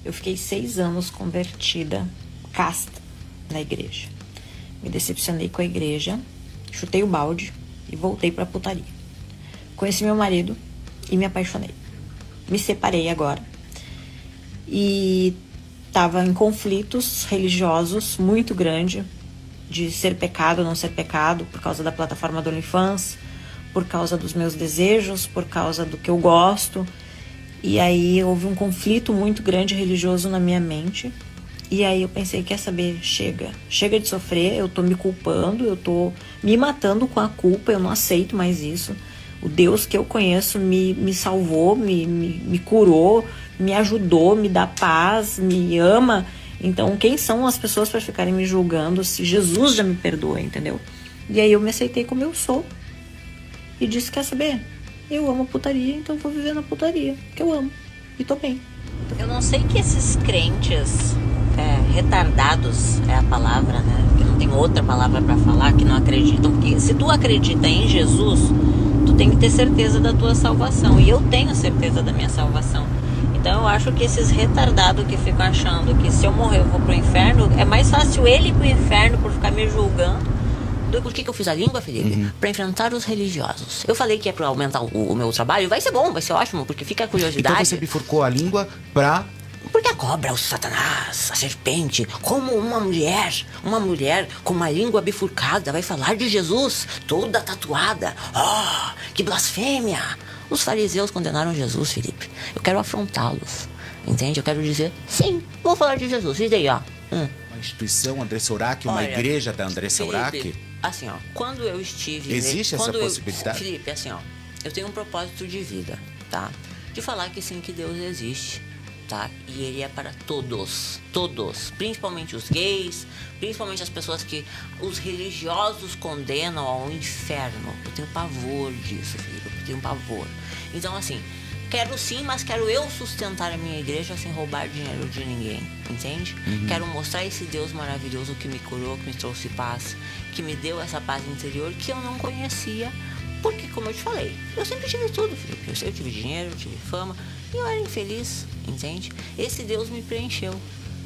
Eu fiquei 6 anos convertida, casta, na igreja. Me decepcionei com a igreja, chutei o balde e voltei pra putaria. Conheci meu marido e me apaixonei. Me separei agora. E estava em conflitos religiosos muito grande, de ser pecado ou não ser pecado, por causa da plataforma do OnlyFans, por causa dos meus desejos, por causa do que eu gosto. E aí houve um conflito muito grande religioso na minha mente. E aí eu pensei, quer saber, chega de sofrer, eu tô me culpando, eu tô me matando com a culpa, eu não aceito mais isso. O Deus que eu conheço me salvou, me curou, me ajudou, me dá paz, me ama. Então quem são as pessoas para ficarem me julgando se Jesus já me perdoa, entendeu? E aí eu me aceitei como eu sou e disse, quer saber, eu amo a putaria, então vou viver na putaria, que eu amo, e tô bem. Eu não sei que esses crentes retardados é a palavra, né? Que não tem outra palavra pra falar, que não acreditam. Porque se tu acredita em Jesus, tu tem que ter certeza da tua salvação. E eu tenho certeza da minha salvação. Então eu acho que esses retardados que ficam achando que se eu morrer eu vou pro inferno, é mais fácil ele ir pro inferno por ficar me julgando. Por que eu fiz a língua, Felipe? Pra enfrentar os religiosos. Eu falei que é pra aumentar o meu trabalho. Vai ser bom, vai ser ótimo, porque fica a curiosidade. Então você bifurcou a língua pra... Porque a cobra, o satanás, a serpente, como uma mulher com uma língua bifurcada vai falar de Jesus, toda tatuada. Oh, que blasfêmia! Os fariseus condenaram Jesus, Felipe. Eu quero afrontá-los, entende? Eu quero dizer, sim, vou falar de Jesus. E daí, ó. Uma instituição Andressa Urach, uma igreja da Andressa Urach? Assim, ó, quando eu estive... Existe essa possibilidade? Felipe, assim, ó, eu tenho um propósito de vida, tá? De falar que sim, que Deus existe. Tá? E ele é para todos, principalmente os gays, principalmente as pessoas que os religiosos condenam ao inferno. Eu tenho pavor disso, filho, eu tenho pavor. Então, assim, quero sim, mas quero eu sustentar a minha igreja sem roubar dinheiro de ninguém, entende? Quero mostrar esse Deus maravilhoso que me curou, que me trouxe paz, que me deu essa paz interior que eu não conhecia. Porque, como eu te falei, eu sempre tive tudo, Felipe. Eu tive dinheiro, eu tive fama, e eu era infeliz, entende? Esse Deus me preencheu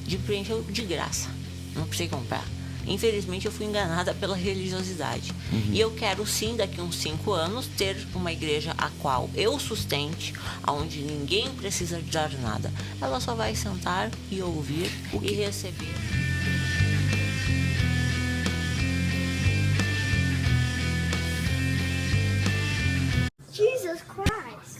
de graça. Não precisei comprar. Infelizmente, eu fui enganada pela religiosidade. E eu quero, sim, daqui uns 5 anos, ter uma igreja a qual eu sustente, onde ninguém precisa dar nada. Ela só vai sentar e ouvir e receber. Jesus Christ.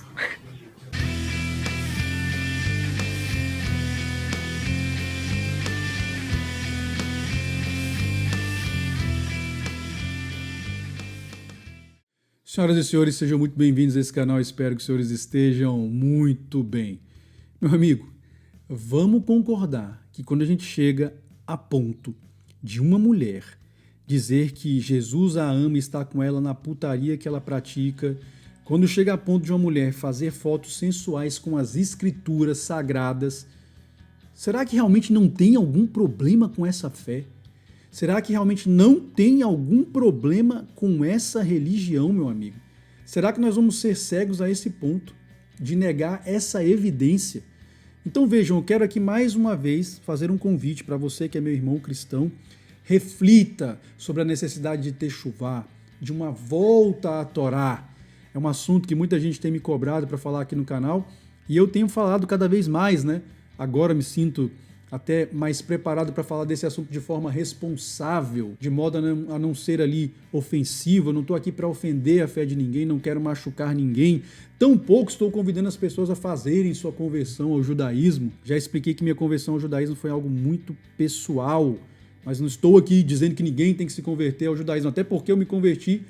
Senhoras e senhores, sejam muito bem-vindos a esse canal. Espero que os senhores estejam muito bem. Meu amigo, vamos concordar que quando a gente chega a ponto de uma mulher dizer que Jesus a ama e está com ela na putaria que ela pratica, quando chega a ponto de uma mulher fazer fotos sensuais com as escrituras sagradas, será que realmente não tem algum problema com essa fé? Será que realmente não tem algum problema com essa religião, meu amigo? Será que nós vamos ser cegos a esse ponto de negar essa evidência? Então vejam, eu quero aqui mais uma vez fazer um convite para você que é meu irmão cristão. Reflita sobre a necessidade de techuvá, de uma volta à Torá. É um assunto que muita gente tem me cobrado para falar aqui no canal e eu tenho falado cada vez mais, né? Agora me sinto até mais preparado para falar desse assunto de forma responsável, de modo a não ser ali ofensivo. Eu não estou aqui para ofender a fé de ninguém, não quero machucar ninguém. Tampouco estou convidando as pessoas a fazerem sua conversão ao judaísmo. Já expliquei que minha conversão ao judaísmo foi algo muito pessoal, mas não estou aqui dizendo que ninguém tem que se converter ao judaísmo, até porque eu me converti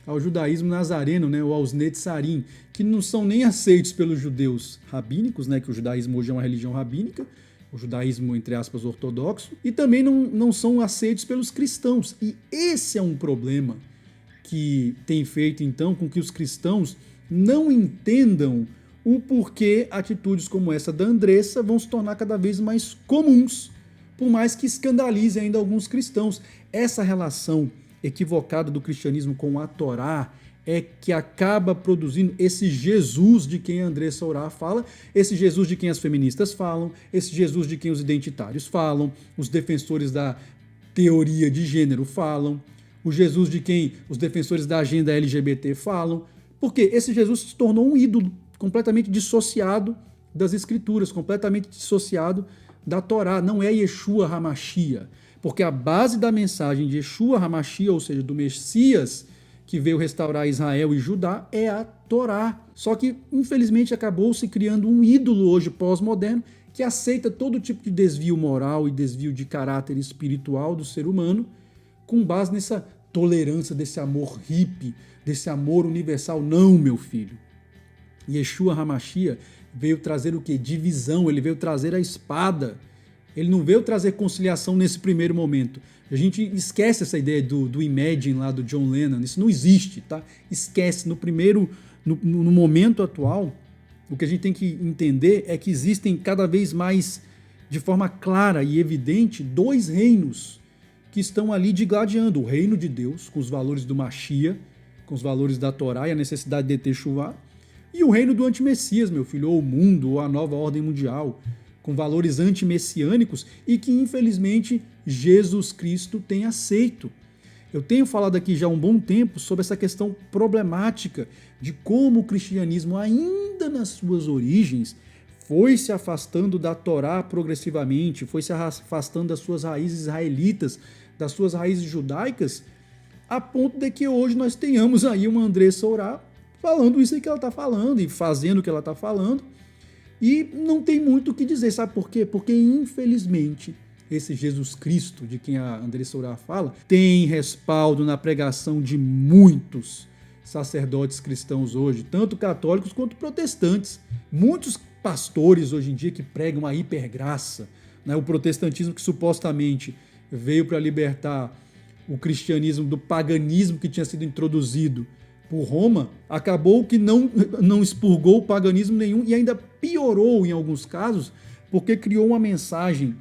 ao judaísmo nazareno, né, ou aos netzarim, que não são nem aceitos pelos judeus rabínicos, né, que o judaísmo hoje é uma religião rabínica, o judaísmo, entre aspas, ortodoxo, e também não são aceitos pelos cristãos. E esse é um problema que tem feito, então, com que os cristãos não entendam o porquê atitudes como essa da Andressa vão se tornar cada vez mais comuns, por mais que escandalize ainda alguns cristãos. Essa relação equivocada do cristianismo com a Torá é que acaba produzindo esse Jesus de quem a Andressa Urach fala, esse Jesus de quem as feministas falam, esse Jesus de quem os identitários falam, os defensores da teoria de gênero falam, o Jesus de quem os defensores da agenda LGBT falam, porque esse Jesus se tornou um ídolo completamente dissociado das escrituras, completamente dissociado da Torá, não é Yeshua HaMashiach, porque a base da mensagem de Yeshua HaMashiach, ou seja, do Messias que veio restaurar Israel e Judá, é a Torá. Só que, infelizmente, acabou se criando um ídolo hoje pós-moderno que aceita todo tipo de desvio moral e desvio de caráter espiritual do ser humano com base nessa tolerância, desse amor hippie, desse amor universal. Não, meu filho. Yeshua HaMashiach veio trazer o quê? Divisão, ele veio trazer a espada. Ele não veio trazer conciliação nesse primeiro momento. A gente esquece essa ideia do Imagine lá do John Lennon, isso não existe, tá? Esquece. No momento atual, o que a gente tem que entender é que existem cada vez mais, de forma clara e evidente, dois reinos que estão ali digladiando. O reino de Deus, com os valores do Mashiach, com os valores da Torá e a necessidade de Teshuvá, e o reino do antimessias, meu filho, ou o mundo, ou a nova ordem mundial, com valores antimessiânicos e que, infelizmente, Jesus Cristo tem aceito. Eu tenho falado aqui já há um bom tempo sobre essa questão problemática de como o cristianismo, ainda nas suas origens, foi se afastando da Torá progressivamente, foi se afastando das suas raízes israelitas, das suas raízes judaicas, a ponto de que hoje nós tenhamos aí uma Andressa Urach falando isso que ela está falando e fazendo o que ela está falando. E não tem muito o que dizer, sabe por quê? Porque, infelizmente, esse Jesus Cristo, de quem a Andressa Urach fala, tem respaldo na pregação de muitos sacerdotes cristãos hoje, tanto católicos quanto protestantes. Muitos pastores hoje em dia que pregam a hipergraça, né? O protestantismo que supostamente veio para libertar o cristianismo do paganismo que tinha sido introduzido por Roma, acabou que não expurgou o paganismo nenhum e ainda piorou em alguns casos, porque criou uma mensagem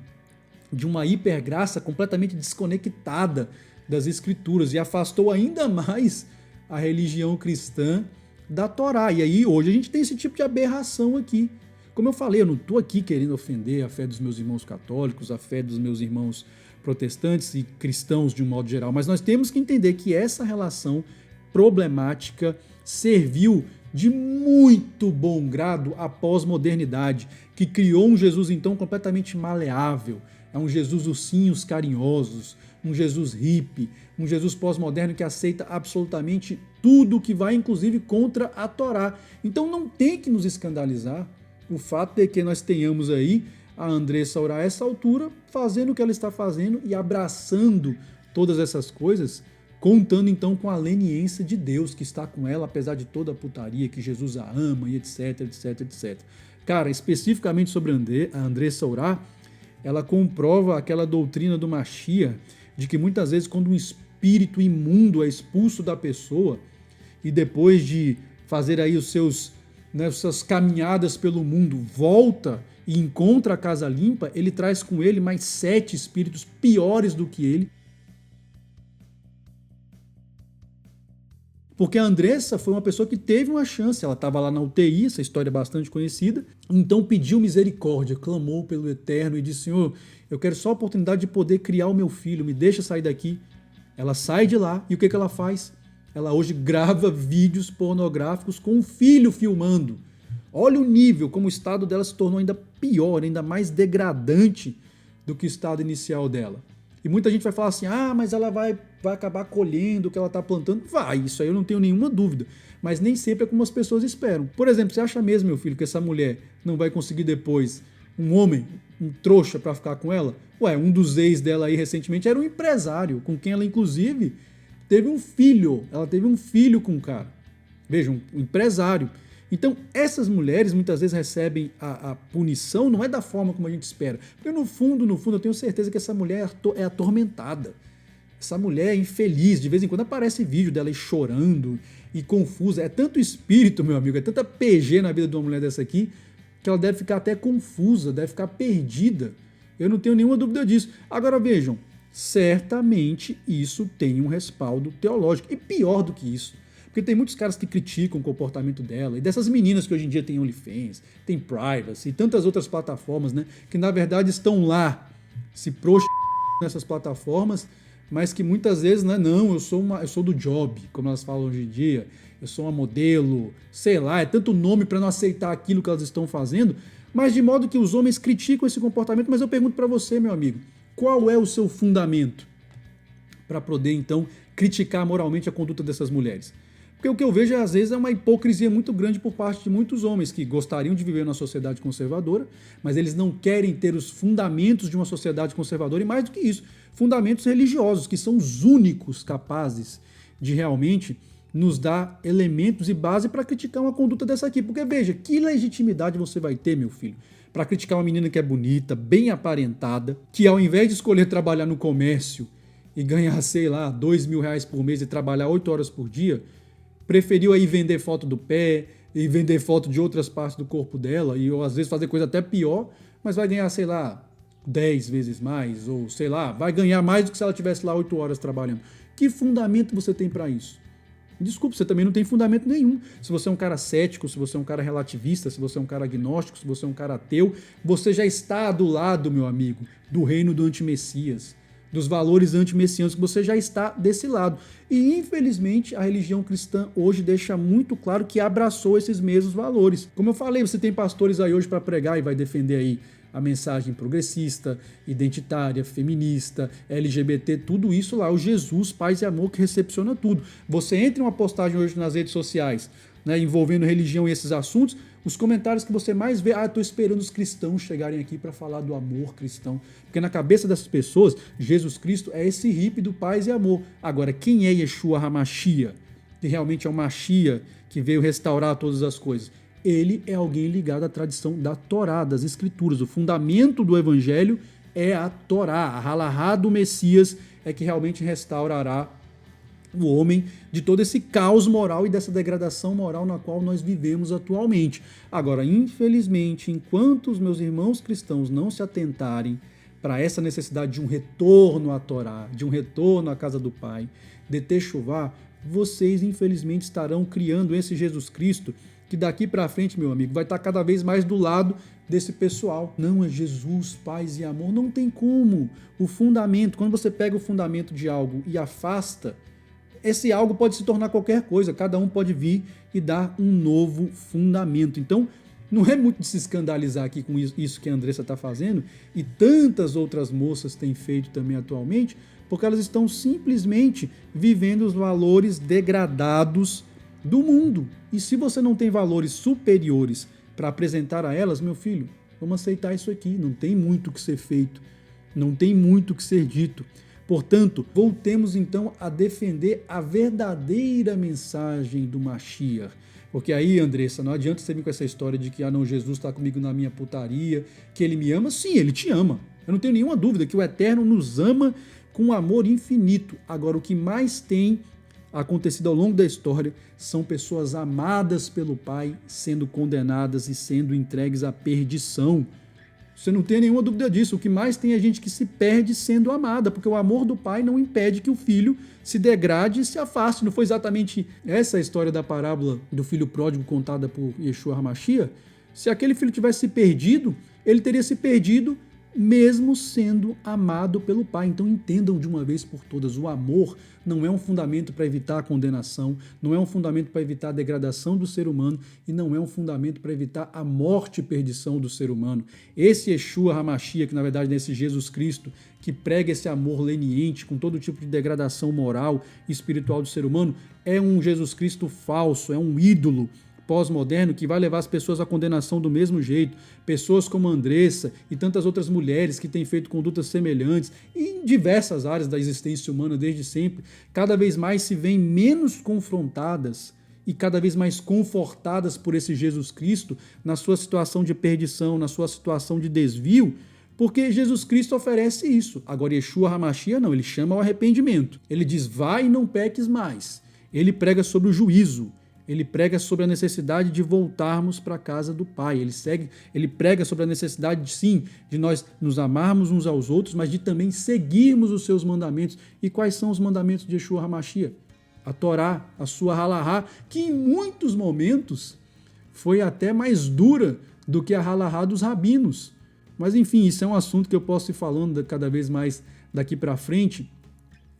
de uma hipergraça completamente desconectada das escrituras e afastou ainda mais a religião cristã da Torá. E aí hoje a gente tem esse tipo de aberração aqui. Como eu falei, eu não estou aqui querendo ofender a fé dos meus irmãos católicos, a fé dos meus irmãos protestantes e cristãos de um modo geral, mas nós temos que entender que essa relação problemática serviu de muito bom grado à pós-modernidade, que criou um Jesus então completamente maleável. É um Jesus ursinhos carinhosos, um Jesus hippie, um Jesus pós-moderno que aceita absolutamente tudo que vai inclusive contra a Torá. Então não tem que nos escandalizar o fato de que nós tenhamos aí a Andressa Urach a essa altura fazendo o que ela está fazendo e abraçando todas essas coisas, contando então com a leniência de Deus que está com ela, apesar de toda a putaria, que Jesus a ama e etc, etc, etc. Cara, especificamente sobre a Andressa Urach, ela comprova aquela doutrina do Mashiach, de que muitas vezes quando um espírito imundo é expulso da pessoa, e depois de fazer aí suas caminhadas pelo mundo, volta e encontra a casa limpa, ele traz com ele mais 7 espíritos piores do que ele. Porque a Andressa foi uma pessoa que teve uma chance, ela estava lá na UTI, essa história é bastante conhecida, então pediu misericórdia, clamou pelo Eterno e disse: Senhor, eu quero só a oportunidade de poder criar o meu filho, me deixa sair daqui. Ela sai de lá e o que ela faz? Ela hoje grava vídeos pornográficos com o filho filmando. Olha o nível, como o estado dela se tornou ainda pior, ainda mais degradante do que o estado inicial dela. E muita gente vai falar assim, mas ela vai acabar colhendo o que ela está plantando. Vai, isso aí eu não tenho nenhuma dúvida. Mas nem sempre é como as pessoas esperam. Por exemplo, você acha mesmo, meu filho, que essa mulher não vai conseguir depois um homem, um trouxa para ficar com ela? Ué, um dos ex dela aí recentemente era um empresário, com quem ela inclusive teve um filho. Ela teve um filho com o cara. Vejam, um empresário. Então, essas mulheres muitas vezes recebem a punição, não é da forma como a gente espera. Porque no fundo, eu tenho certeza que essa mulher é atormentada. Essa mulher é infeliz. De vez em quando aparece vídeo dela aí chorando e confusa. É tanto espírito, meu amigo, é tanta PG na vida de uma mulher dessa aqui, que ela deve ficar até confusa, deve ficar perdida. Eu não tenho nenhuma dúvida disso. Agora vejam, certamente isso tem um respaldo teológico. E pior do que isso, Porque tem muitos caras que criticam o comportamento dela, e dessas meninas que hoje em dia tem OnlyFans, tem Privacy e tantas outras plataformas, né? Que na verdade estão lá se nessas plataformas, mas que muitas vezes, né, não, eu sou do job, como elas falam hoje em dia, eu sou uma modelo, sei lá, é tanto nome para não aceitar aquilo que elas estão fazendo, mas de modo que os homens criticam esse comportamento. Mas eu pergunto para você, meu amigo, qual é o seu fundamento para poder, então, criticar moralmente a conduta dessas mulheres? Porque o que eu vejo, às vezes, é uma hipocrisia muito grande por parte de muitos homens que gostariam de viver numa sociedade conservadora, mas eles não querem ter os fundamentos de uma sociedade conservadora, e mais do que isso, fundamentos religiosos, que são os únicos capazes de realmente nos dar elementos e base para criticar uma conduta dessa aqui. Porque veja, que legitimidade você vai ter, meu filho, para criticar uma menina que é bonita, bem aparentada, que ao invés de escolher trabalhar no comércio e ganhar, sei lá, R$2.000 por mês e trabalhar 8 horas por dia, preferiu aí vender foto do pé e vender foto de outras partes do corpo dela e ou, às vezes fazer coisa até pior, mas vai ganhar, sei lá, 10 vezes mais, ou sei lá, vai ganhar mais do que se ela tivesse lá 8 horas trabalhando. Que fundamento você tem para isso? Desculpa, você também não tem fundamento nenhum. Se você é um cara cético, se você é um cara relativista, se você é um cara agnóstico, se você é um cara ateu, você já está do lado, meu amigo, do reino do antimessias, dos valores antimessiânicos, você já está desse lado. E, infelizmente, a religião cristã hoje deixa muito claro que abraçou esses mesmos valores. Como eu falei, você tem pastores aí hoje para pregar e vai defender aí a mensagem progressista, identitária, feminista, LGBT, tudo isso lá, o Jesus, paz e amor que recepciona tudo. Você entra em uma postagem hoje nas redes sociais, né, envolvendo religião e esses assuntos, os comentários que você mais vê, estou esperando os cristãos chegarem aqui para falar do amor cristão. Porque na cabeça dessas pessoas, Jesus Cristo é esse hippie do paz e amor. Agora, quem é Yeshua HaMashiach, que realmente é o Mashiach, que veio restaurar todas as coisas? Ele é alguém ligado à tradição da Torá, das Escrituras. O fundamento do Evangelho é a Torá. A halahá do Messias é que realmente restaurará o homem de todo esse caos moral e dessa degradação moral na qual nós vivemos atualmente. Agora, infelizmente, enquanto os meus irmãos cristãos não se atentarem para essa necessidade de um retorno à Torá, de um retorno à casa do Pai, de Techuvá, vocês, infelizmente, estarão criando esse Jesus Cristo que daqui para frente, meu amigo, vai estar cada vez mais do lado desse pessoal. Não é Jesus, paz e amor, não tem como. O fundamento, quando você pega o fundamento de algo e afasta, esse algo pode se tornar qualquer coisa, cada um pode vir e dar um novo fundamento. Então, não é muito de se escandalizar aqui com isso que a Andressa está fazendo, e tantas outras moças têm feito também atualmente, porque elas estão simplesmente vivendo os valores degradados do mundo. E se você não tem valores superiores para apresentar a elas, meu filho, vamos aceitar isso aqui. Não tem muito o que ser feito, não tem muito o que ser dito. Portanto, voltemos então a defender a verdadeira mensagem do Mashiach. Porque aí, Andressa, não adianta você vir com essa história de que não, Jesus está comigo na minha putaria, que ele me ama. Sim, ele te ama. Eu não tenho nenhuma dúvida que o Eterno nos ama com um amor infinito. Agora, o que mais tem acontecido ao longo da história são pessoas amadas pelo Pai sendo condenadas e sendo entregues à perdição. Você não tem nenhuma dúvida disso. O que mais tem é gente que se perde sendo amada, porque o amor do Pai não impede que o filho se degrade e se afaste. Não foi exatamente essa a história da parábola do filho pródigo contada por Yeshua HaMashiach? Se aquele filho tivesse se perdido, ele teria se perdido mesmo sendo amado pelo Pai. Então entendam de uma vez por todas, o amor não é um fundamento para evitar a condenação, não é um fundamento para evitar a degradação do ser humano e não é um fundamento para evitar a morte e perdição do ser humano. Esse Yeshua HaMashiach, que na verdade é esse Jesus Cristo, que prega esse amor leniente com todo tipo de degradação moral e espiritual do ser humano, é um Jesus Cristo falso, é um ídolo pós-moderno que vai levar as pessoas à condenação do mesmo jeito. Pessoas como a Andressa e tantas outras mulheres que têm feito condutas semelhantes em diversas áreas da existência humana desde sempre, cada vez mais se veem menos confrontadas e cada vez mais confortadas por esse Jesus Cristo na sua situação de perdição, na sua situação de desvio, porque Jesus Cristo oferece isso. Agora, Yeshua HaMashiach não, ele chama ao arrependimento. Ele diz, vai e não peques mais. Ele prega sobre o juízo. Ele prega sobre a necessidade de voltarmos para a casa do Pai. Ele prega sobre a necessidade, sim, de nós nos amarmos uns aos outros, mas de também seguirmos os seus mandamentos. E quais são os mandamentos de Yeshua HaMashiach? a Torá, a sua halahá, que em muitos momentos foi até mais dura do que a halahá dos rabinos. Mas enfim, isso é um assunto que eu posso ir falando cada vez mais daqui para frente.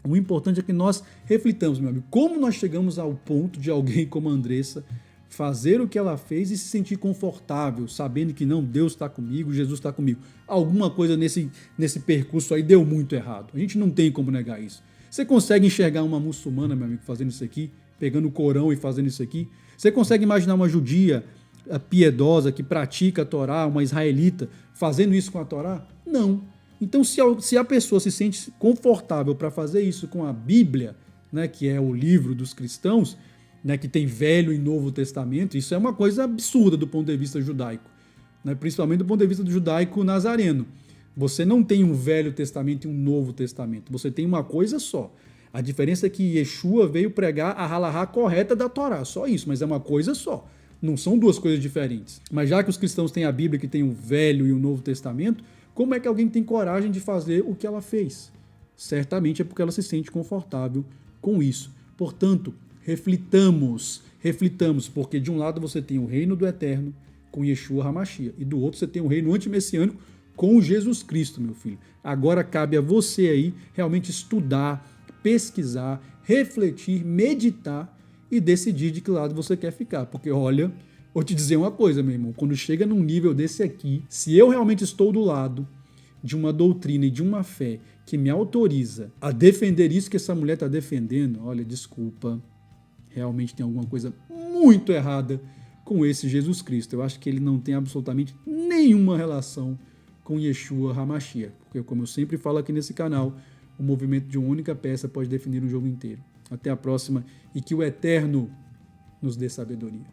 O importante é que nós reflitamos, meu amigo, como nós chegamos ao ponto de alguém como a Andressa fazer o que ela fez e se sentir confortável, sabendo que não, Deus está comigo, Jesus está comigo. Alguma coisa nesse percurso aí deu muito errado. A gente não tem como negar isso. Você consegue enxergar uma muçulmana, meu amigo, fazendo isso aqui, pegando o Corão e fazendo isso aqui? Você consegue imaginar uma judia piedosa que pratica a Torá, uma israelita, fazendo isso com a Torá? Não. Então, se a pessoa se sente confortável para fazer isso com a Bíblia, né, que é o livro dos cristãos, né, que tem Velho e Novo Testamento, isso é uma coisa absurda do ponto de vista judaico, né, principalmente do ponto de vista do judaico nazareno. Você não tem um Velho Testamento e um Novo Testamento, você tem uma coisa só. A diferença é que Yeshua veio pregar a halahá correta da Torá, só isso, mas é uma coisa só. Não são duas coisas diferentes. Mas já que os cristãos têm a Bíblia, que tem o Velho e o Novo Testamento, como é que alguém tem coragem de fazer o que ela fez? Certamente é porque ela se sente confortável com isso. Portanto, reflitamos, porque de um lado você tem o reino do eterno com Yeshua HaMashiach, e do outro você tem o reino antimessiânico com Jesus Cristo, meu filho. Agora cabe a você aí realmente estudar, pesquisar, refletir, meditar e decidir de que lado você quer ficar. Porque, olha, vou te dizer uma coisa, meu irmão, quando chega num nível desse aqui, se eu realmente estou do lado de uma doutrina e de uma fé que me autoriza a defender isso que essa mulher está defendendo, olha, desculpa, realmente tem alguma coisa muito errada com esse Jesus Cristo. Eu acho que ele não tem absolutamente nenhuma relação com Yeshua HaMashiach, porque como eu sempre falo aqui nesse canal, o movimento de uma única peça pode definir um jogo inteiro. Até a próxima e que o Eterno nos dê sabedoria.